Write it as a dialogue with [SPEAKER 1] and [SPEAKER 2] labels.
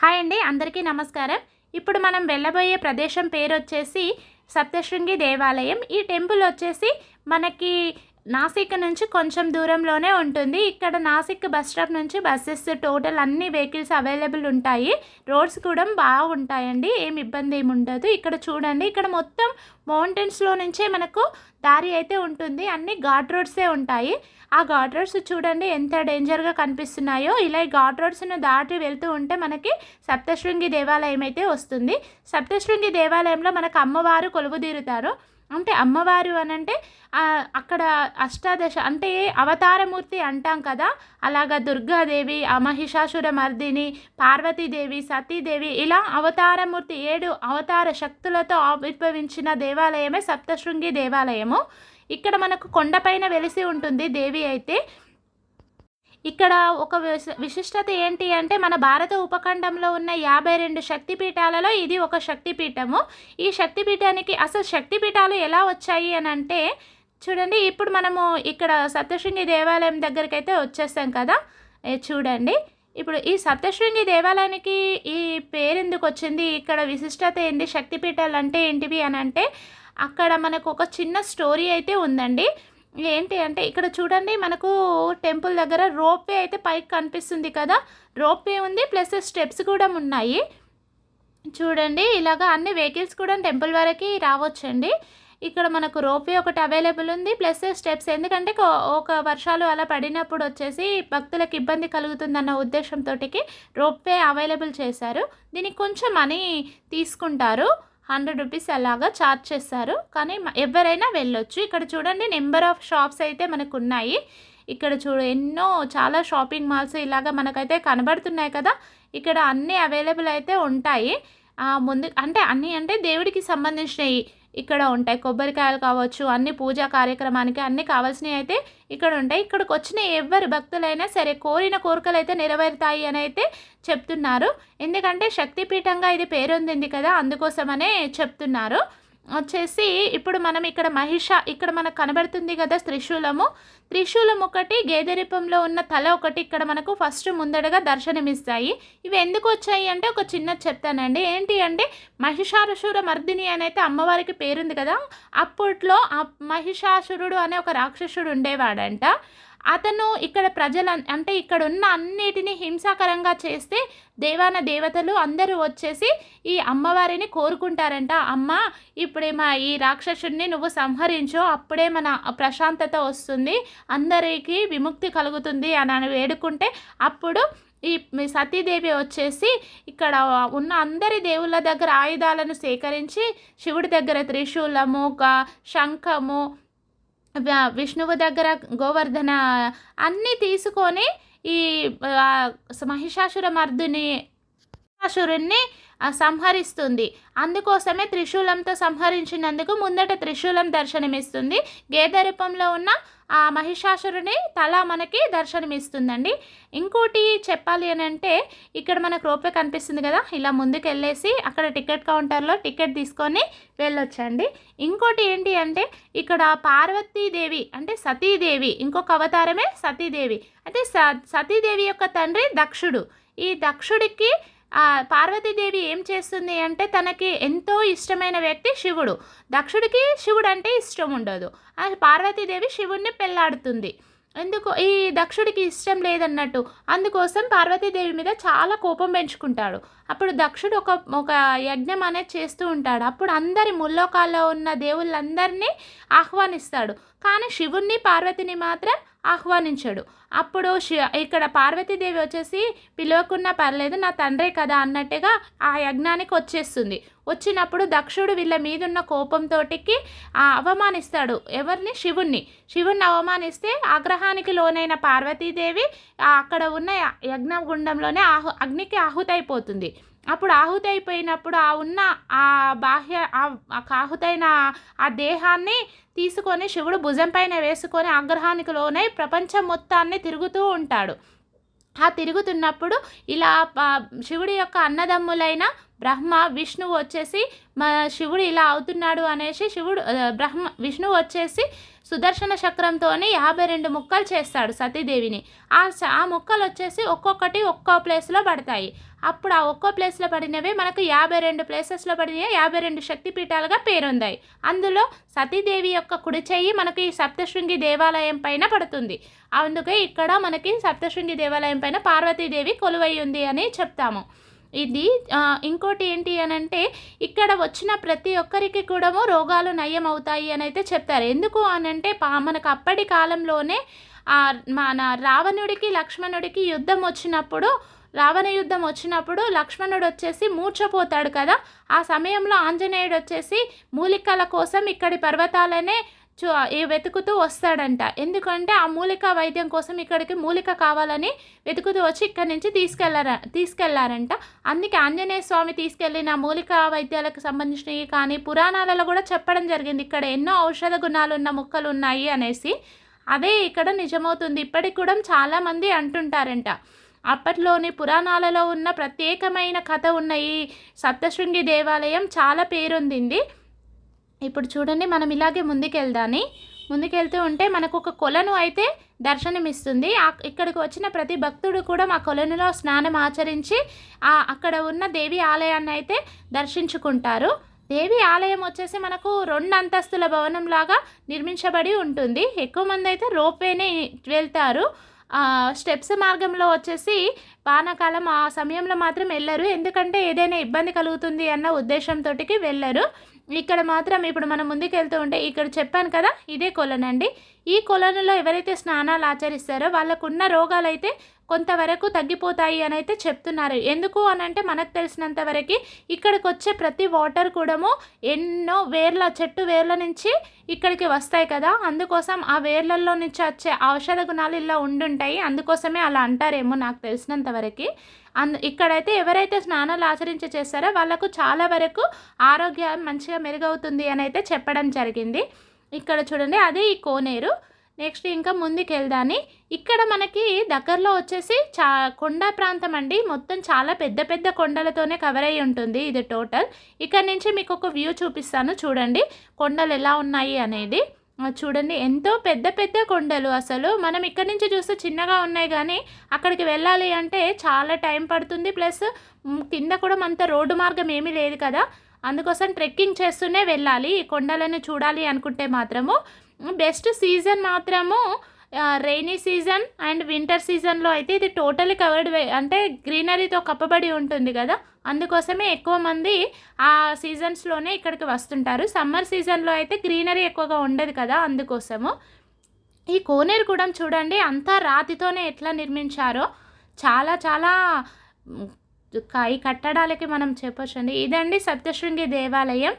[SPEAKER 1] Hi అండి, అందరికీ నమస్కారం. ఇప్పుడు మనం వెళ్ళబోయే ప్రదేశం పేరు వచ్చేసి సప్తశృంగి దేవాలయం. ఈ టెంపుల్ వచ్చేసి మనకి నాసిక్ నుంచి కొంచెం దూరంలోనే ఉంటుంది. ఇక్కడ నాసిక్ బస్ స్టాప్ నుంచి బస్సెస్ టోటల్ అన్ని వెహికల్స్ అవైలబుల్ ఉంటాయి. రోడ్స్ కూడా బాగుంటాయండి, ఏమి ఇబ్బంది ఏమి ఉండదు. ఇక్కడ చూడండి, ఇక్కడ మొత్తం మౌంటైన్స్లో నుంచే మనకు దారి అయితే ఉంటుంది. అన్ని ఘాట్ రోడ్సే ఉంటాయి. ఆ ఘాట్ రోడ్స్ చూడండి ఎంత డేంజర్గా కనిపిస్తున్నాయో. ఇలా ఈ ఘాట్ రోడ్స్ను దాటి వెళ్తూ ఉంటే మనకి సప్తశృంగి దేవాలయం అయితే వస్తుంది. సప్తశృంగి దేవాలయంలో మనకు అమ్మవారు కొలువుదీరుతారు. అంటే అమ్మవారు అనంటే అక్కడ అష్టాదశ అంటే అవతారమూర్తి అంటాం కదా, అలాగా దుర్గాదేవి, మహిషాసుర మర్దిని, పార్వతీదేవి, సతీదేవి, ఇలా అవతారమూర్తి 7 అవతార శక్తులతో ఆవిర్భవించిన దేవాలయమే సప్తశృంగి దేవాలయము. ఇక్కడ మనకు కొండపైన వెలిసి ఉంటుంది దేవి అయితే. ఇక్కడ ఒక విశిష్టత ఏంటి అంటే, మన భారత ఉపఖండంలో ఉన్న 52 శక్తిపీఠాలలో ఇది ఒక శక్తిపీఠము. ఈ శక్తిపీఠానికి అసలు శక్తిపీఠాలు ఎలా వచ్చాయి అని అంటే చూడండి, ఇప్పుడు మనము ఇక్కడ సప్తశృంగి దేవాలయం దగ్గరికి అయితే వచ్చేస్తాం కదా. చూడండి, ఇప్పుడు ఈ సప్తశృంగి దేవాలయానికి ఈ పేరు ఎందుకు వచ్చింది, ఇక్కడ విశిష్టత ఏంటి, శక్తిపీఠాలు అంటే ఏంటివి అని అంటే, అక్కడ మనకు ఒక చిన్న స్టోరీ అయితే ఉందండి. ఏంటి అంటే, ఇక్కడ చూడండి, మనకు టెంపుల్ దగ్గర రోప్వే అయితే పైకి కనిపిస్తుంది కదా. రోప్వే ఉంది, ప్లస్ స్టెప్స్ కూడా ఉన్నాయి. చూడండి, ఇలాగా అన్ని వెహికల్స్ కూడా టెంపుల్ వరకు రావచ్చండి. ఇక్కడ మనకు రోప్వే ఒకటి అవైలబుల్ ఉంది, ప్లస్ స్టెప్స్. ఎందుకంటే ఒక వర్షాలు అలా పడినప్పుడు వచ్చేసి భక్తులకు ఇబ్బంది కలుగుతుందన్న ఉద్దేశంతో రోప్వే అవైలబుల్ చేశారు. దీనికి కొంచెం మనీ తీసుకుంటారు, 100 రూపీస్ అలాగా ఛార్జ్ చేస్తారు. కానీ ఎవరైనా వెళ్ళొచ్చు. ఇక్కడ చూడండి, నెంబర్ ఆఫ్ షాప్స్ అయితే మనకు ఉన్నాయి. ఇక్కడ ఎన్నో చాలా షాపింగ్ మాల్స్ ఇలాగా మనకైతే కనబడుతున్నాయి కదా. ఇక్కడ అన్నీ అవైలబుల్ అయితే ఉంటాయి. ముందు అంటే అన్నీ అంటే దేవుడికి సంబంధించినవి ఇక్కడ ఉంటాయి. కొబ్బరికాయలు కావచ్చు, అన్ని పూజా కార్యక్రమానికి అన్నీ కావాల్సినవి అయితే ఇక్కడ ఉంటాయి. ఇక్కడికి వచ్చిన ఎవరి భక్తులైనా సరే కోరిన కోరికలు అయితే నెరవేరుతాయి అని అయితే చెప్తున్నారు. ఎందుకంటే శక్తిపీఠంగా ఇది పేరొందింది కదా, అందుకోసమనే చెప్తున్నారు. వచ్చేసి ఇప్పుడు మనం ఇక్కడ మనకు కనబడుతుంది కదా త్రిశూలం ఒకటి, గేదె రూపంలో ఉన్న తల ఒకటి ఇక్కడ మనకు ఫస్ట్ ముందడగా దర్శనమిస్తాయి. ఇవి ఎందుకు వచ్చాయి అంటే ఒక చిన్న చెప్తానండి. ఏంటి అంటే, మహిషాసుర మర్దిని అనైతే అమ్మవారికి పేరుంది కదా. అప్పట్లో ఆ మహిషాసురుడు అనే ఒక రాక్షసుడు ఉండేవాడంట. అతను ఇక్కడ అంటే ఇక్కడ ఉన్న అన్నిటినీ హింసాకరంగా చేస్తే దేవతలు అందరూ వచ్చేసి ఈ అమ్మవారిని కోరుకుంటారంట. అమ్మ, ఇప్పుడే ఈ రాక్షసుడిని నువ్వు సంహరించు, అప్పుడే మన ప్రశాంతత వస్తుంది, అందరికీ విముక్తి కలుగుతుంది అని వేడుకుంటే అప్పుడు ఈ సతీదేవి వచ్చేసి ఇక్కడ ఉన్న అందరి దేవుళ్ళ దగ్గర ఆయుధాలను సేకరించి శివుడి దగ్గర త్రిశూలము, శంఖము, విష్ణువు దగ్గర గోవర్ధన అన్నీ తీసుకొని ఈ మహిషాసురుణ్ణి సంహరిస్తుంది. అందుకోసమే త్రిశూలంతో సంహరించినందుకు ముందట త్రిశూలం దర్శనమిస్తుంది. గేదె రూపంలో ఉన్న ఆ మహిషాసురుని తల మనకి దర్శనమిస్తుందండి. ఇంకోటి చెప్పాలి అని అంటే, ఇక్కడ మనకు రోపే కనిపిస్తుంది కదా, ఇలా ముందుకు వెళ్ళేసి అక్కడ టికెట్ కౌంటర్లో టికెట్ తీసుకొని వెళ్ళొచ్చండి. ఇంకోటి ఏంటి అంటే, ఇక్కడ పార్వతీదేవి అంటే సతీదేవి, ఇంకొక అవతారమే సతీదేవి. అంటే సతీదేవి యొక్క తండ్రి దక్షుడు. ఈ దక్షుడికి పార్వతీదేవి ఏం చేస్తుంది అంటే, తనకి ఎంతో ఇష్టమైన వ్యక్తి శివుడు. దక్షుడికి శివుడు అంటే ఇష్టం ఉండదు. పార్వతీదేవి శివుడిని పెళ్ళాడుతుంది. ఎందుకు, ఈ దక్షుడికి ఇష్టం లేదన్నట్టు. అందుకోసం పార్వతీదేవి మీద చాలా కోపం పెంచుకుంటాడు. అప్పుడు దక్షుడు ఒక యజ్ఞం అనేది చేస్తూ ఉంటాడు. అప్పుడు అందరి ముల్లోకాల్లో ఉన్న దేవుళ్ళందరినీ ఆహ్వానిస్తాడు, కానీ శివుణ్ణి పార్వతిని మాత్రం ఆహ్వానించాడు. అప్పుడు ఇక్కడ పార్వతీదేవి వచ్చేసి పిలవకున్నా పర్లేదు, నా తండ్రే కదా అన్నట్టుగా ఆ యజ్ఞానికి వచ్చేస్తుంది. వచ్చినప్పుడు దక్షుడు వీళ్ళ మీదున్న కోపంతో అవమానిస్తాడు. ఎవరిని? శివుణ్ణి అవమానిస్తే ఆగ్రహానికి లోనైన పార్వతీదేవి అక్కడ ఉన్న యజ్ఞగుండంలోనే అగ్నికి ఆహుతైపోతుంది. అప్పుడు ఆహుతి అయిపోయినప్పుడు ఆహుతైన ఆ దేహాన్ని తీసుకొని శివుడు భుజం పైన వేసుకొని ఆగ్రహానికి లోనై ప్రపంచం మొత్తాన్ని తిరుగుతూ ఉంటాడు. తిరుగుతున్నప్పుడు ఇలా శివుడి యొక్క అన్నదమ్ములైన బ్రహ్మ, విష్ణువు వచ్చేసి శివుడు ఇలా అవుతున్నాడు అనేసి విష్ణువు వచ్చేసి సుదర్శన చక్రంతోని 52 ముక్కలు చేస్తాడు సతీదేవిని. ఆ ముక్కలు వచ్చేసి ఒక్కొక్కటి ఒక్కో ప్లేస్లో పడతాయి. అప్పుడు ఆ ఒక్కో ప్లేస్లో పడినవి మనకు 52 ప్లేసెస్లో పడినవి 52 శక్తిపీఠాలుగా పేరొందాయి. అందులో సతీదేవి యొక్క కుడి చెయ్యి మనకి సప్తశృంగి దేవాలయం పైన పడుతుంది. అందుకే ఇక్కడ మనకి సప్తశృంగి దేవాలయం పైన పార్వతీదేవి కొలువై ఉంది అని చెప్తాము. ఇది ఇంకోటి ఏంటి అనంటే ఇక్కడ వచ్చిన ప్రతి ఒక్కరికి కూడా రోగాలు నయం అవుతాయి అని అయితే చెప్తారు. ఎందుకు అనంటే మనకు అప్పటి కాలంలోనే మన రావణుడికి లక్ష్మణుడికి యుద్ధం వచ్చినప్పుడు, రావణ యుద్ధం వచ్చినప్పుడు లక్ష్మణుడు వచ్చేసి మూర్ఛపోతాడు కదా. ఆ సమయంలో ఆంజనేయుడు వచ్చేసి మూలికల కోసం ఇక్కడి పర్వతాలనే వెతుకుతూ వస్తాడంట. ఎందుకంటే ఆ మూలిక వైద్యం కోసం ఇక్కడికి మూలిక కావాలని వెతుకుతూ వచ్చి ఇక్కడి నుంచి తీసుకెళ్లారంట. అందుకే ఆంజనేయ స్వామి తీసుకెళ్ళిన మూలిక వైద్యాలకు సంబంధించినవి కానీ పురాణాలలో కూడా చెప్పడం జరిగింది, ఇక్కడ ఎన్నో ఔషధ గుణాలున్న ముక్కలు ఉన్నాయి అనేసి. అదే ఇక్కడ నిజమవుతుంది. ఇప్పటికి కూడా చాలామంది అంటుంటారంట. అప్పట్లోని పురాణాలలో ఉన్న ప్రత్యేకమైన కథ ఉన్న ఈ సప్తశృంగి దేవాలయం చాలా పేరొందింది. ఇప్పుడు చూడండి, మనం ఇలాగే ముందుకెళ్తూ ఉంటే మనకు ఒక కొలను అయితే దర్శనమిస్తుంది. ఇక్కడికి వచ్చిన ప్రతి భక్తుడు కూడా మా కొలనులో స్నానం ఆచరించి అక్కడ ఉన్న దేవి ఆలయాన్ని అయితే దర్శించుకుంటారు. దేవి ఆలయం వచ్చేసి మనకు 2 అంతస్తుల భవనంలాగా నిర్మించబడి ఉంటుంది. ఎక్కువ మంది అయితే రోప్వేనే వెళ్తారు. స్టెప్స్ మార్గంలో వచ్చేసి వానాకాలం ఆ సమయంలో మాత్రం వెళ్ళరు, ఎందుకంటే ఏదైనా ఇబ్బంది కలుగుతుంది అన్న ఉద్దేశంతో వెళ్ళరు. ఇక్కడ మాత్రం ఇప్పుడు మనం ముందుకు వెళ్తూ ఉంటే ఇక్కడ చెప్పాను కదా, ఇదే కొలనండి. ఈ కొలనులో ఎవరైతే స్నానాలు ఆచరిస్తారో వాళ్ళకున్న రోగాలు అయితే కొంతవరకు తగ్గిపోతాయి అని అయితే చెప్తున్నారు. ఎందుకు అనంటే మనకు తెలిసినంత వరకు ఇక్కడికి వచ్చే ప్రతి వాటర్ కూడా ఎన్నో చెట్టు వేర్ల నుంచి ఇక్కడికి వస్తాయి కదా. అందుకోసం ఆ వేర్లలో నుంచి వచ్చే ఔషధ గుణాలు ఇలా ఉండుంటాయి. అందుకోసమే అలా అంటారేమో నాకు తెలిసినంత వరకు. ఇక్కడైతే ఎవరైతే స్నానాలు చేస్తారో వాళ్ళకు చాలా వరకు ఆరోగ్యం మంచిగా మెరుగవుతుంది అని అయితే చెప్పడం జరిగింది. ఇక్కడ చూడండి, అదే ఈ కోనేరు. నెక్స్ట్ ఇంకా ముందుకు వెళ్దాని. ఇక్కడ మనకి దగ్గరలో వచ్చేసి కొండ ప్రాంతం అండి. మొత్తం చాలా పెద్ద పెద్ద కొండలతోనే కవర్ అయ్యి ఉంటుంది ఇది టోటల్. ఇక్కడ నుంచి మీకు ఒక వ్యూ చూపిస్తాను చూడండి, కొండలు ఎలా ఉన్నాయి అనేది. చూడండి, ఎంతో పెద్ద పెద్ద కొండలు. అసలు మనం ఇక్కడ నుంచి చూస్తే చిన్నగా ఉన్నాయి, కానీ అక్కడికి వెళ్ళాలి అంటే చాలా టైం పడుతుంది. ప్లస్ కింద కూడా అంత రోడ్డు మార్గం ఏమీ లేదు కదా. అందుకోసం ట్రెక్కింగ్ చేస్తూనే వెళ్ళాలి. ఈ కొండలను చూడాలి అనుకుంటే మాత్రము బెస్ట్ సీజన్ మాత్రము రైనీ సీజన్ అండ్ వింటర్ సీజన్లో అయితే ఇది టోటలీ కవర్డ్, అంటే గ్రీనరీతో కప్పబడి ఉంటుంది కదా. అందుకోసమే ఎక్కువ మంది ఆ సీజన్స్లోనే ఇక్కడికి వస్తుంటారు. సమ్మర్ సీజన్లో అయితే గ్రీనరీ ఎక్కువగా ఉండదు కదా, అందుకోసము. ఈ కోనేరు కూడా చూడండి, అంతా రాతితోనే ఎట్లా నిర్మించారో. చాలా చాలా ఈ కట్టడాలకి మనం చెప్పొచ్చండి. ఇదండి సప్తశృంగి దేవాలయం.